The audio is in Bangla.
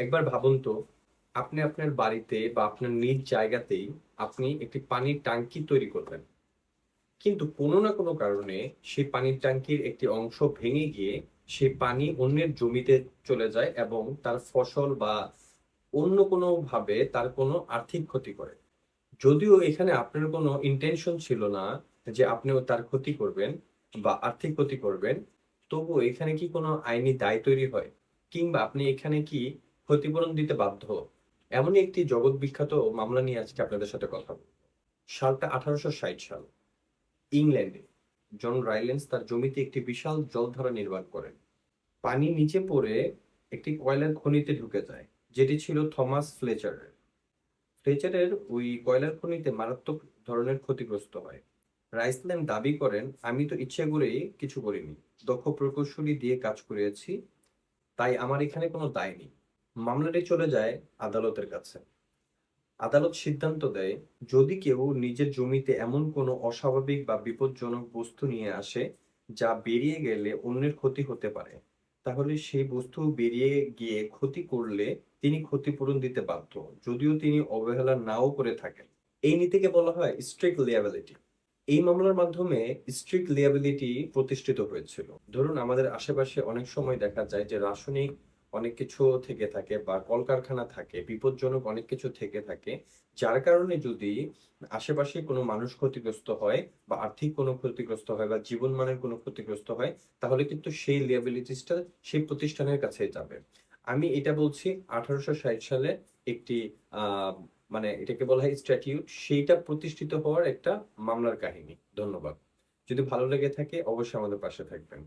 একবার ভাবুন তো, আপনি আপনার বাড়িতে বা আপনার নিজ জায়গাতেই আপনি একটি পানির ট্যাঙ্কি তৈরি করবেন। কিন্তু কোনো না কোনো কারণে সেই পানির ট্যাঙ্কির একটি অংশ ভেঙে গিয়ে সেই পানি অন্যের জমিতে চলে যায় এবং তার ফসল বা অন্য কোনোভাবে তার কোনো আর্থিক ক্ষতি করে। যদিও এখানে আপনার কোনো ইনটেনশন ছিল না যে আপনিও তার ক্ষতি করবেন বা আর্থিক ক্ষতি করবেন, তবুও এখানে কি কোনো আইনি দায় তৈরি হয়? কিংবা আপনি এখানে কি ক্ষতিপূরণ দিতে বাধ্য? এমনই একটি জগৎবিখ্যাত মামলা নিয়ে আজকে আপনাদের সাথে কথা বলব। সালটা ১৮৬০ সাল। ইংল্যান্ডে জন রাইল্যান্ডস তার জমিতে একটি বিশাল জলধারা নির্মাণ করেন। পানি নিচে পড়ে একটি কয়লার খনিতে ঢুকে যায়, যেটি ছিল থমাস ফ্লেচারের। ফ্লেচারের ওই কয়লার খনিতে মারাত্মক ধরনের ক্ষতিগ্রস্ত হয়। রাইসল্যান্ড দাবি করেন, আমি তো ইচ্ছে করেই কিছু করিনি, দক্ষ প্রকৌশলী দিয়ে কাজ করিয়েছি, তাই আমার এখানে কোনো দায় নেই। মামলাটি চলে যায় আদালতের কাছে। আদালত সিদ্ধান্ত দেয়, যদি কেউ নিজের জমিতে এমন কোনো অস্বাভাবিক বা বিপজ্জনক বস্তু নিয়ে আসে যা বেরিয়ে গেলে অন্যের ক্ষতি হতে পারে, তাহলে সেই বস্তু বেরিয়ে গিয়ে ক্ষতি করলে তিনি ক্ষতিপূরণ দিতে বাধ্য, যদিও তিনি অবহেলা নাও করে থাকেন। এই নীতিকে বলা হয় স্ট্রিক্ট লিয়াবিলিটি। এই মামলার মাধ্যমে স্ট্রিক্ট লিয়াবিলিটি প্রতিষ্ঠিত হয়েছিল। ধরুন, আমাদের আশেপাশে অনেক সময় দেখা যায় যে রাসায়নিক অনেক কিছু থেকে থাকে বা কলকারখানা থাকে, বিপজ্জনক অনেক কিছু থেকে থাকে, যার কারণে যদি আশেপাশে কোনো মানুষ ক্ষতিগ্রস্ত হয় বা আর্থিক কোনো ক্ষতিগ্রস্ত হয় বা জীবনমানের কোনো ক্ষতিগ্রস্ত হয়, তাহলে কিন্তু সেই লিয়াবিলিটিসটা সেই প্রতিষ্ঠানের কাছে যাবে। আমি এটা বলছি ১৮৬০ সালে একটি আহ মানে এটাকে বলা হয় স্ট্যাটিউট, সেইটা প্রতিষ্ঠিত হওয়ার একটা মামলার কাহিনী। ধন্যবাদ। যদি ভালো লেগে থাকে অবশ্যই আমাদের পাশে থাকবেন।